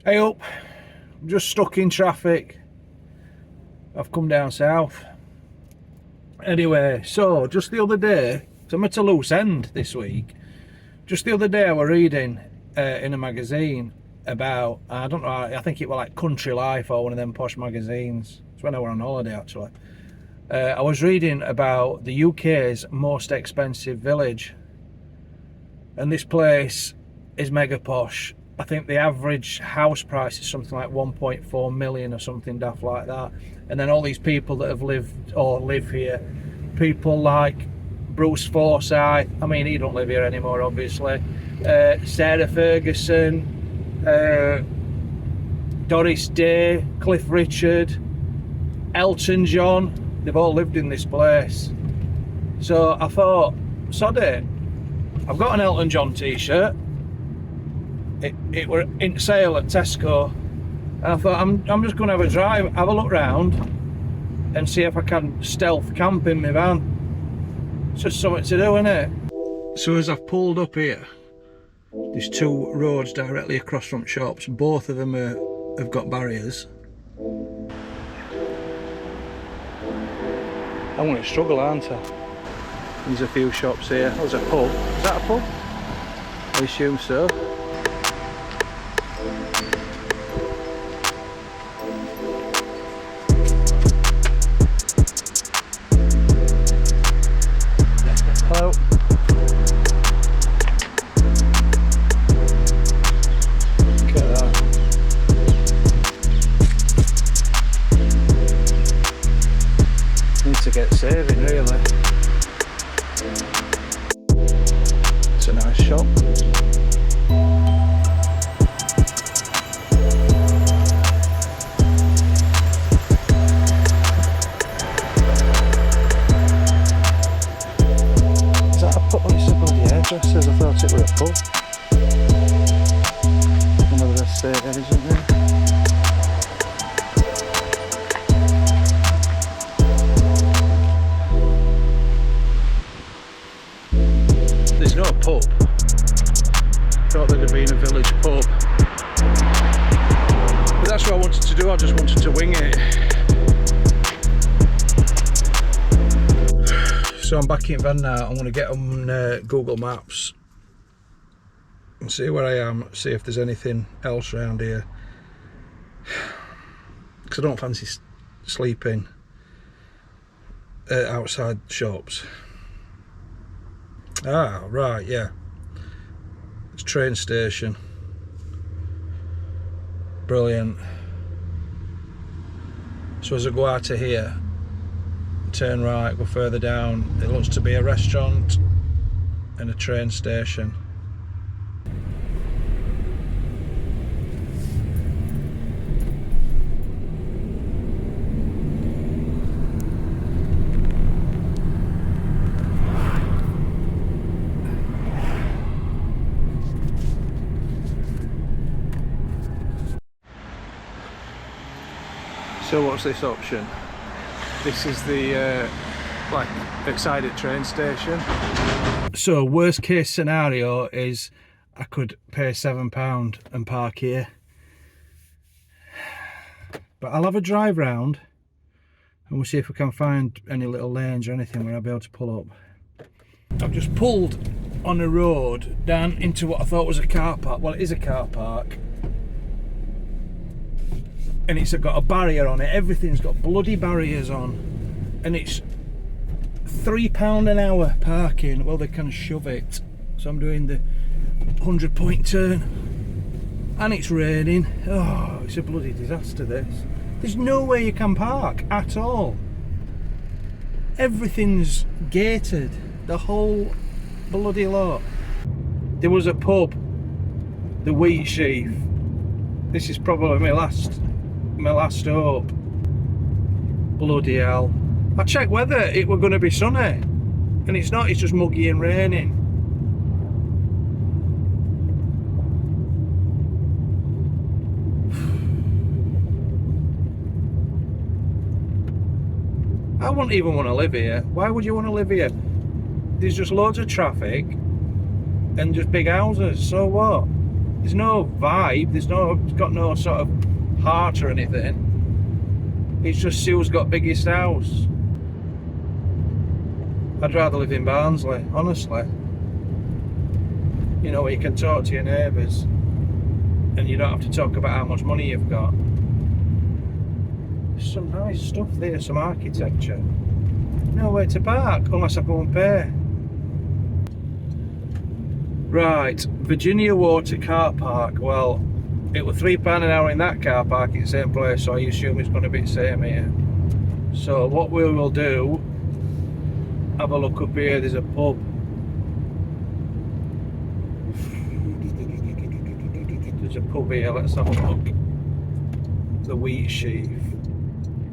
Hey up, I'm just stuck in traffic. I've come down south. Anyway, so just the other day, so I'm at a loose end this week. Just the other day I was reading in a magazine about, I don't know, I think it was like Country Life or one of them posh magazines. It's when I were on holiday actually. I was reading about the UK's most expensive village. And this place is mega posh. I think the average house price is something like 1.4 million or something daft like that. And then all these people that have lived or live here, people like Bruce Forsyth, I mean he don't live here anymore obviously, Sarah Ferguson, Doris Day, Cliff Richard, Elton John, they've all lived in this place. So I thought, sod it, I've got an Elton John t-shirt. It were in sale at Tesco, and I thought I'm just going to have a drive, have a look round and see if I can stealth camp in my van. It's just something to do, isn't it? So as I've pulled up here, there's two roads directly across from shops. Both of them have got barriers. I'm going to struggle, aren't I? There's a few shops here. There's a pub. Is that a pub? I assume so. Hello. Look at that. Need to get saving really. It's a nice shop. Dressers, I thought it were a pub. One of the best isn't there? There's no pub. Thought there'd have been a village pub. But that's what I wanted to do, I just wanted to wing it. So I'm back in van now. I'm going to get on Google Maps and see where I am, see if there's anything else around here, because I don't fancy sleeping outside shops. Ah, right, yeah. It's a train station. Brilliant. So as I go out of here, turn right, go further down, it looks to be a restaurant and a train station. So what's this option? This is the like excited train station. So worst case scenario is I could pay £7 and park here. But I'll have a drive round and we'll see if we can find any little lanes or anything where I'll be able to pull up. I've just pulled on a road down into what I thought was a car park. Well, it is a car park. And it's got a barrier on it. Everything's got bloody barriers on. And it's £3 an hour parking. Well, they can shove it. So I'm doing the 100-point turn. And it's raining. Oh, it's a bloody disaster, this. There's nowhere you can park at all. Everything's gated. The whole bloody lot. There was a pub, the Wheat Sheaf. This is probably my last hope. Bloody hell. I checked whether it were going to be sunny, and it's not, it's just muggy and raining. I wouldn't even want to live here. Why would you want to live here? There's just loads of traffic and just big houses, so what? There's no vibe, it's got no sort of heart or anything. It's just who's got biggest house. I'd rather live in Barnsley, honestly. You know, where you can talk to your neighbours and you don't have to talk about how much money you've got. There's some nice stuff there, some architecture. Nowhere to park unless I go and pay. Right, Virginia Water car park. Well, it was £3 an hour in that car park at the same place, so I assume it's going to be the same here. So what we will do, have a look up here, there's a pub. There's a pub here, let's have a look. The Wheat Sheaf.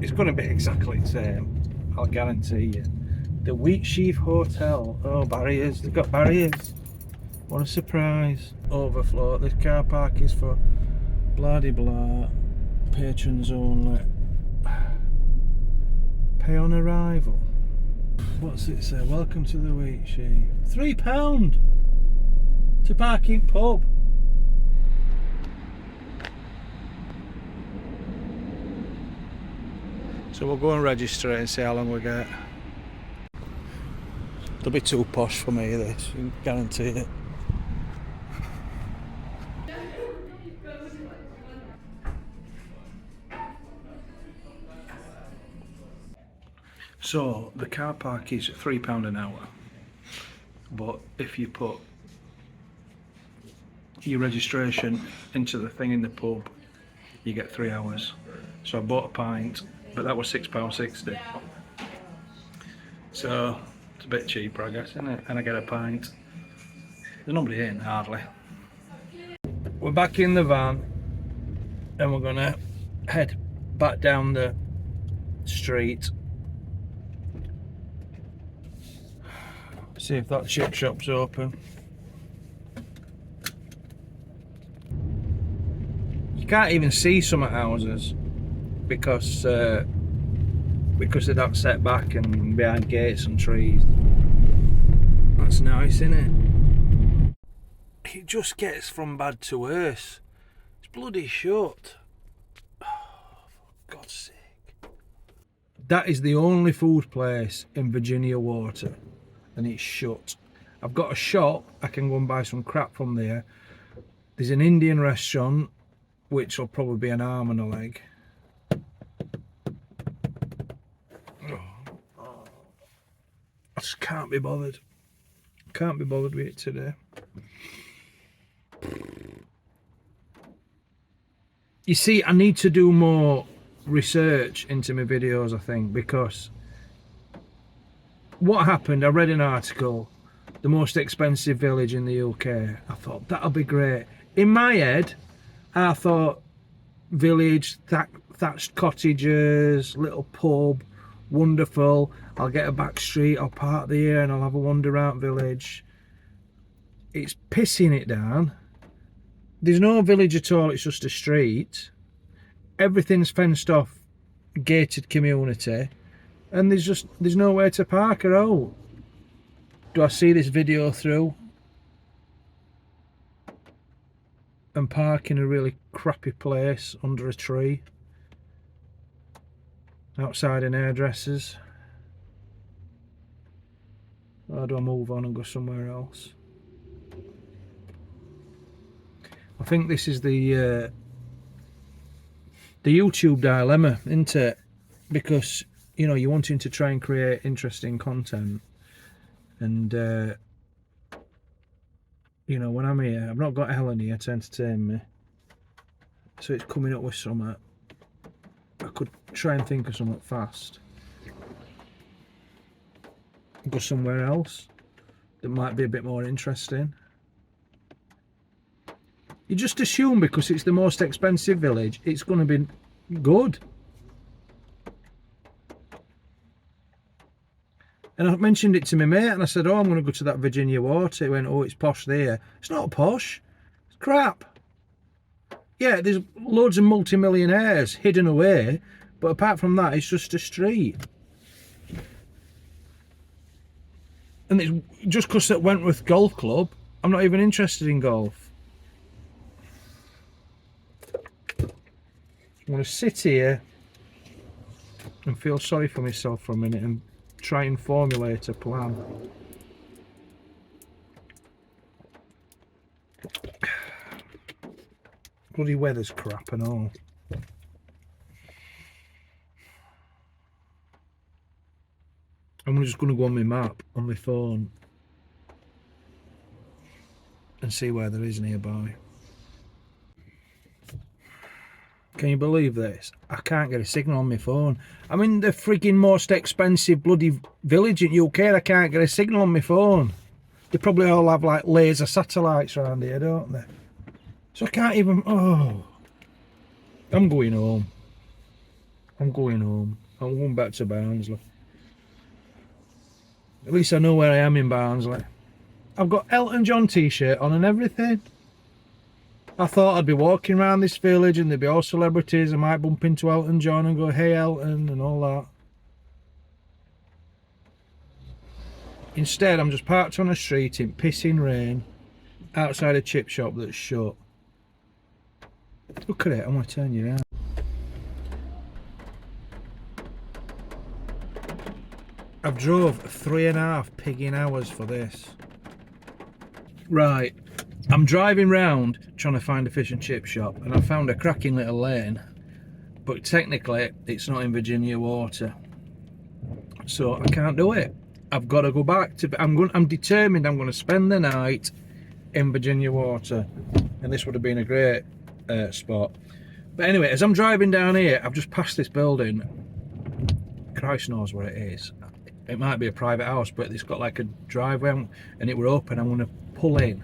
It's going to be exactly the same, I'll guarantee you. The Wheat Sheaf Hotel. Oh, barriers, they've got barriers. What a surprise. Overflow. This car park is for blah de blah. Patrons only. Pay on arrival. What's it say? Welcome to the Wheat Sheaf. £3 to park in pub. So we'll go and register it and see how long we get. It'll be too posh for me, this, you can guarantee it. So the car park is £3 an hour, but if you put your registration into the thing in the pub, you get 3 hours. So I bought a pint, but that was £6.60. So it's a bit cheaper, I guess, isn't it? And I get a pint. There's nobody in, hardly. We're back in the van and we're gonna head back down the street. See if that chip shop's open. You can't even see some houses because they're not set back and behind gates and trees. That's nice, isn't it? It just gets from bad to worse. It's bloody shut. Oh, for God's sake. That is the only food place in Virginia Water, and it's shut. I've got a shop, I can go and buy some crap from there. There's an Indian restaurant, which will probably be an arm and a leg. I just can't be bothered. Can't be bothered with it today. You see, I need to do more research into my videos, I think, because what happened, I read an article, the most expensive village in the UK. I thought, that'll be great. In my head, I thought village, thatched cottages, little pub, wonderful. I'll get a back street, I'll park there and I'll have a wander out village. It's pissing it down. There's no village at all, it's just a street. Everything's fenced off, gated community, and there's nowhere to park at all. Do I see this video through and park in a really crappy place under a tree outside an hairdresser's? Or do I move on and go somewhere else? I think this is the YouTube dilemma, isn't it? Because, you know, you're wanting to try and create interesting content, and you know, when I'm here, I've not got Helen here to entertain me, so it's coming up with something. I could try and think of something fast, go somewhere else that might be a bit more interesting. You just assume because it's the most expensive village, it's going to be good. And I mentioned it to my mate and I said, oh, I'm going to go to that Virginia Water. He went, oh, it's posh there. It's not posh. It's crap. Yeah, there's loads of multi-millionaires hidden away, but apart from that, it's just a street. And it's just because at Wentworth Golf Club, I'm not even interested in golf. I'm going to sit here and feel sorry for myself for a minute and try and formulate a plan. Bloody weather's crap and all. I'm just going to go on my map on my phone and see where there is nearby. Can you believe this? I can't get a signal on my phone. I'm in the frigging most expensive bloody village in UK and I can't get a signal on my phone. They probably all have like laser satellites around here, don't they? So I can't even... Oh. I'm going home. I'm going home. I'm going back to Barnsley. At least I know where I am in Barnsley. I've got Elton John t-shirt on and everything. I thought I'd be walking around this village and there'd be all celebrities. I might bump into Elton John and go, hey Elton, and all that. Instead, I'm just parked on a street in pissing rain outside a chip shop that's shut. Look at it, I'm going to turn you around. I've drove 3.5 pigging hours for this. Right, I'm driving round trying to find a fish and chip shop and I found a cracking little lane, but technically it's not in Virginia water, so I can't do it. I've got to go back to... I'm determined I'm going to spend the night in Virginia water, and this would have been a great spot. But anyway, as I'm driving down here, I've just passed this building. Christ knows where it is. It might be a private house, but it's got like a driveway and it were open. I'm going to pull in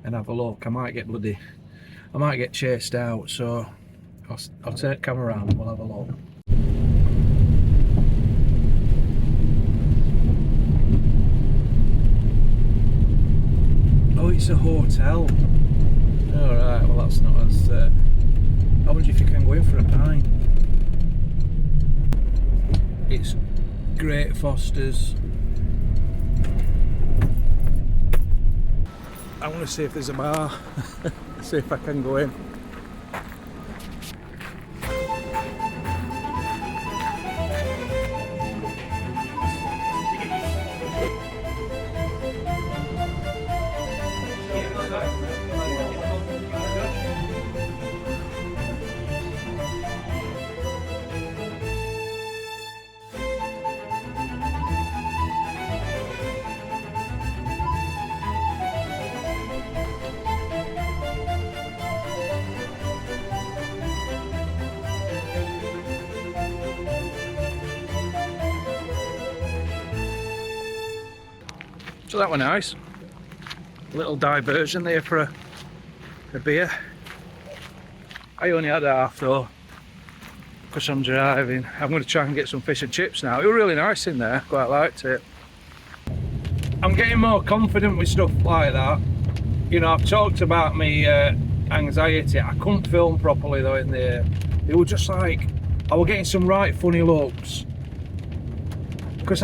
and have a look. I might get chased out, so I'll turn the camera around and we'll have a look. Oh, it's a hotel. Alright, well that's not as... I wonder if you can go in for a pint. It's Great Foster's. I want to see if there's a bar. See if I can go in. So that was nice. A little diversion there for a beer. I only had half though, because I'm driving. I'm going to try and get some fish and chips now. It was really nice in there, quite liked it. I'm getting more confident with stuff like that. You know, I've talked about me anxiety. I couldn't film properly though in there. It was just like, I was getting some right funny looks. Because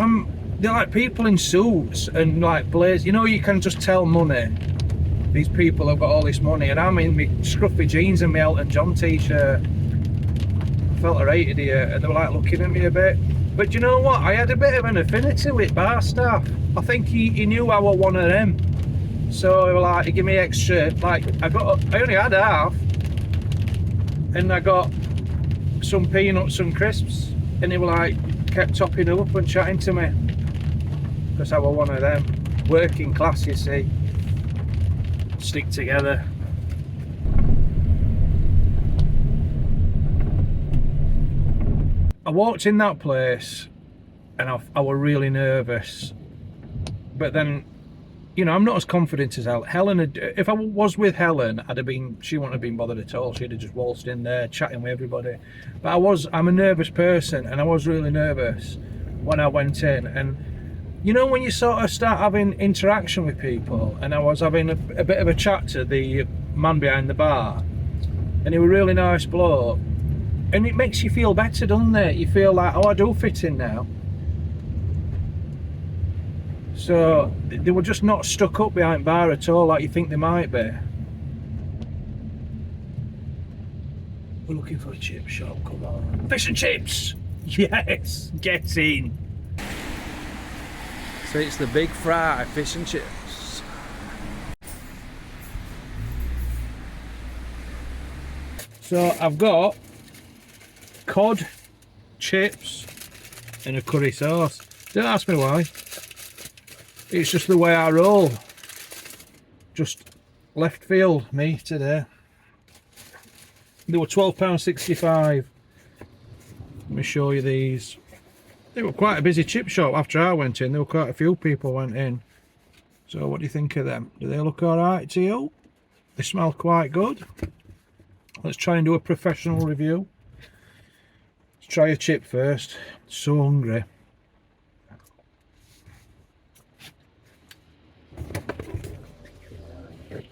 they're like people in suits and like blazers. You know, you can just tell money. These people have got all this money, and I'm in my scruffy jeans and my Elton John t-shirt. I felt I rated here, and they were like looking at me a bit. But you know what? I had a bit of an affinity with bar staff. I think he knew I was one of them. So he was like, he gave me extra. Like I only had half, and I got some peanuts and crisps, and he was like kept topping up and chatting to me. Because I was one of them. Working class, you see. Stick together. I walked in that place and I was really nervous. But then, you know, I'm not as confident as Helen. If I was with Helen, she wouldn't have been bothered at all. She'd have just waltzed in there chatting with everybody. But I'm a nervous person, and I was really nervous when I went in. And you know, when you sort of start having interaction with people, and I was having a bit of a chat to the man behind the bar, and he was a really nice bloke, and it makes you feel better, doesn't it? You feel like, oh, I do fit in now. So they were just not stuck up behind bar at all like you think they might be. We're looking for a chip shop, come on. Fish and chips! Yes, get in! So it's the Big Fry fish and chips. So I've got cod, chips and a curry sauce. Don't ask me why. It's just the way I roll. Just left field, me today. They were £12.65. Let me show you these. They were quite a busy chip shop after I went in. There were quite a few people went in. So what do you think of them? Do they look alright to you? They smell quite good. Let's try and do a professional review. Let's try a chip first. So hungry.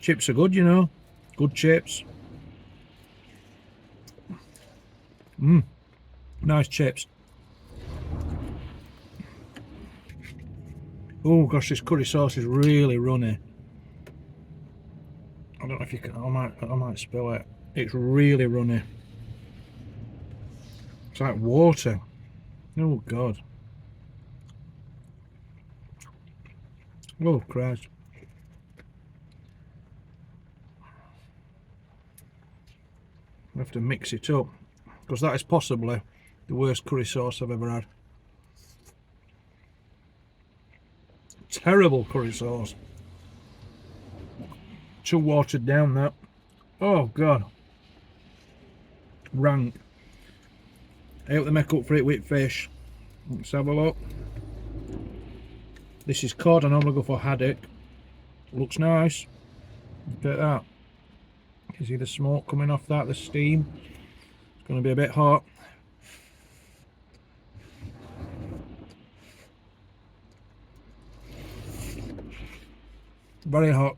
Chips are good, you know. Good chips. Nice chips. Oh gosh, this curry sauce is really runny. I don't know if you can. I might spill it. It's really runny. It's like water. Oh god. Oh Christ. I have to mix it up because that is possibly the worst curry sauce I've ever had. Terrible curry sauce. Too watered down, that. Oh god. Rank. I hope they make up for it with fish. Let's have a look. This is cod. I normally go for haddock. Looks nice. Look at that. You see the smoke coming off that, the steam. It's going to be a bit hot. Very hot.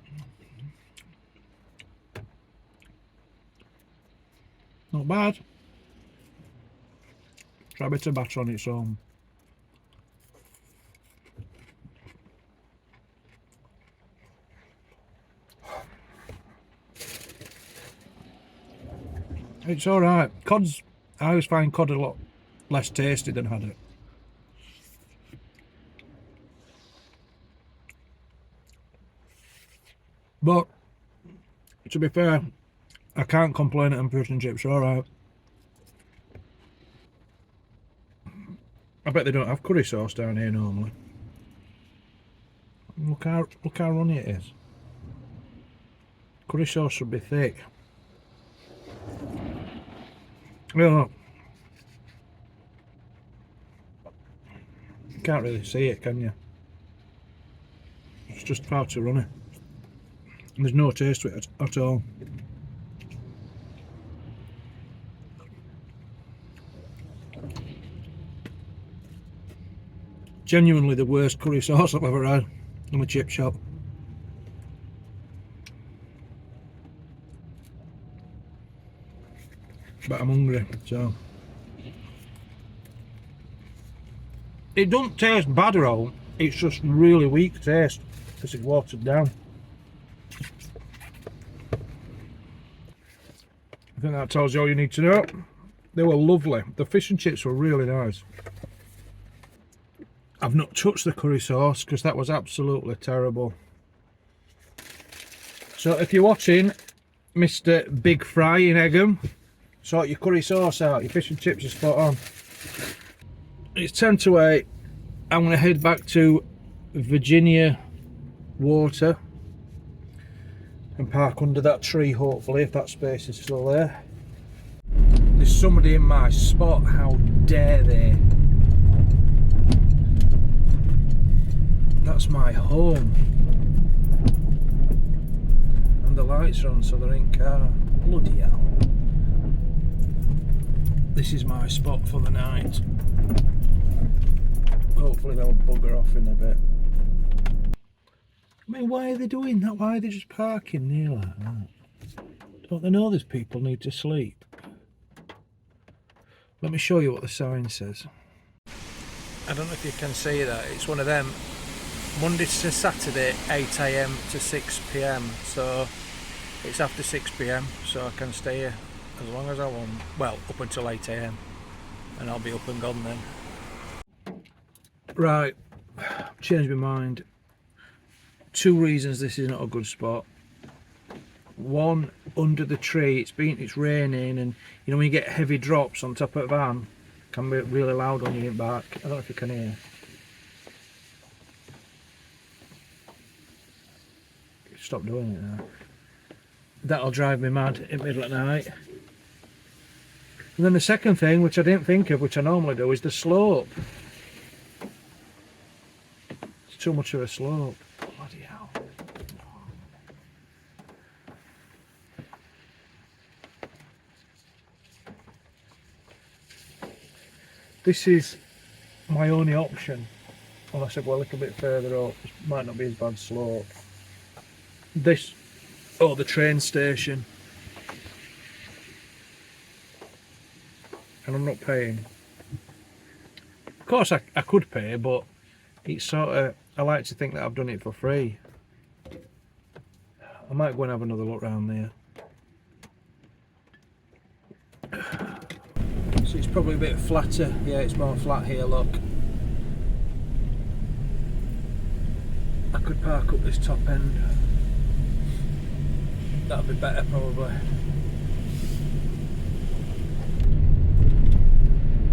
Not bad. Try a bit of batter on its own. It's alright. Cod's, I always find cod a lot less tasty than haddock. But to be fair, I can't complain at them fish and chips, alright. I bet they don't have curry sauce down here normally. Look how runny it is. Curry sauce should be thick. Well, you can't really see it, can you? It's just far too runny. And there's no taste to it at all. Genuinely the worst curry sauce I've ever had in a chip shop. But I'm hungry, so it don't taste bad at all. It's just really weak taste because it's watered down. I think that tells you all you need to know. They were lovely. The fish and chips were really nice. I've not touched the curry sauce because that was absolutely terrible. So if you're watching, Mr. Big Fry in Egham, sort your curry sauce out. Your fish and chips are spot on. It's 10 to 8. I'm going to head back to Virginia Water and park under that tree, hopefully, if that space is still there. There's somebody in my spot. How dare they? That's my home. And the lights are on, so there ain't car. Bloody hell. This is my spot for the night. Hopefully they'll bugger off in a bit. I mean, why are they doing that? Why are they just parking near like that? Don't they know these people need to sleep? Let me show you what the sign says. I don't know if you can see that. It's one of them. Monday to Saturday, 8 AM to 6 PM. So it's after 6 PM, so I can stay here as long as I want. Well, up until 8 AM, and I'll be up and gone then. Right, changed my mind. 2 reasons this is not a good spot. One, under the tree, it's raining, and you know when you get heavy drops on top of the van, it can be really loud on your back. I don't know if you can hear. Stop doing it now. That'll drive me mad in the middle of the night. And then the second thing, which I didn't think of, which I normally do, is the slope. It's too much of a slope. Bloody hell. This is my only option, unless I go a little bit further up. It might not be as bad slope. This, oh, the train station, and I'm not paying. Of course I could pay, but it's sort of, I like to think that I've done it for free. I might go and have another look round there. So it's probably a bit flatter. Yeah, it's more flat here, look. I could park up this top end. That'll be better probably.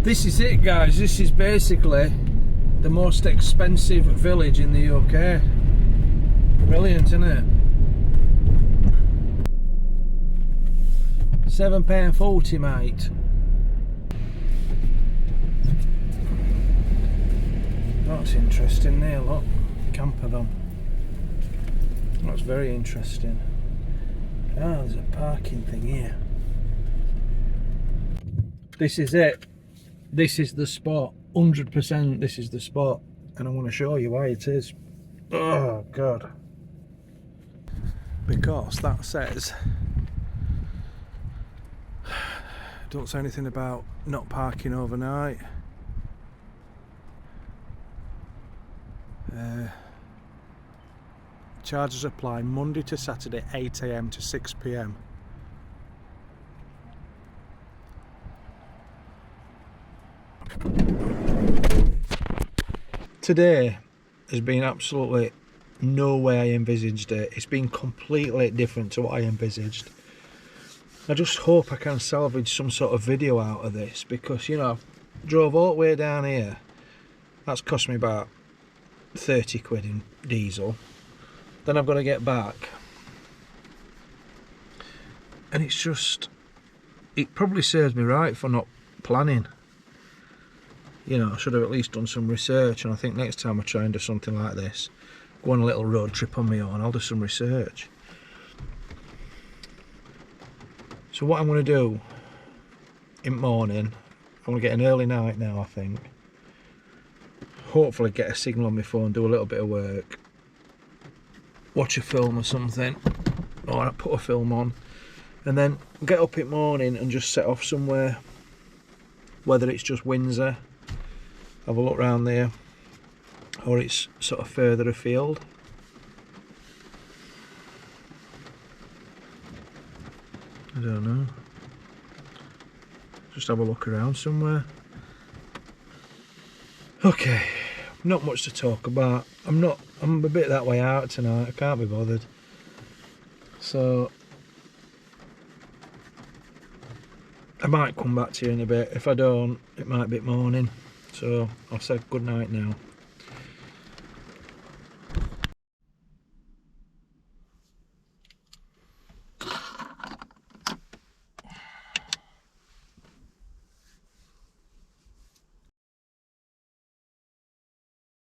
This is it, guys. This is basically the most expensive village in the UK. Brilliant, isn't it? £7.40, mate. That's interesting there, look. Camper van. That's very interesting. Ah, there's a parking thing here. This is it. This is the spot. 100% this is the spot. And I want to show you why it is. Oh, God. Because that says... Don't say anything about not parking overnight. Charges apply Monday to Saturday 8 AM to 6 PM. Today has been absolutely no way I envisaged it. It's been completely different to what I envisaged. I just hope I can salvage some sort of video out of this, because, you know, I drove all the way down here. That's cost me about 30 quid in diesel. Then I've got to get back. And it's just, it probably serves me right for not planning. You know, I should have at least done some research, and I think next time I try and do something like this, go on a little road trip on my own, I'll do some research. So what I'm going to do in the morning, I'm going to get an early night now, I think. Hopefully get a signal on my phone, do a little bit of work, watch a film or something, or I put a film on, and then get up in the morning and just set off somewhere, whether it's just Windsor, have a look around there, or it's sort of further afield. I don't know. Just have a look around somewhere. Okay, not much to talk about. I'm a bit that way out tonight. I can't be bothered. So I might come back to you in a bit. If I don't, it might be morning. So I'll say good night now.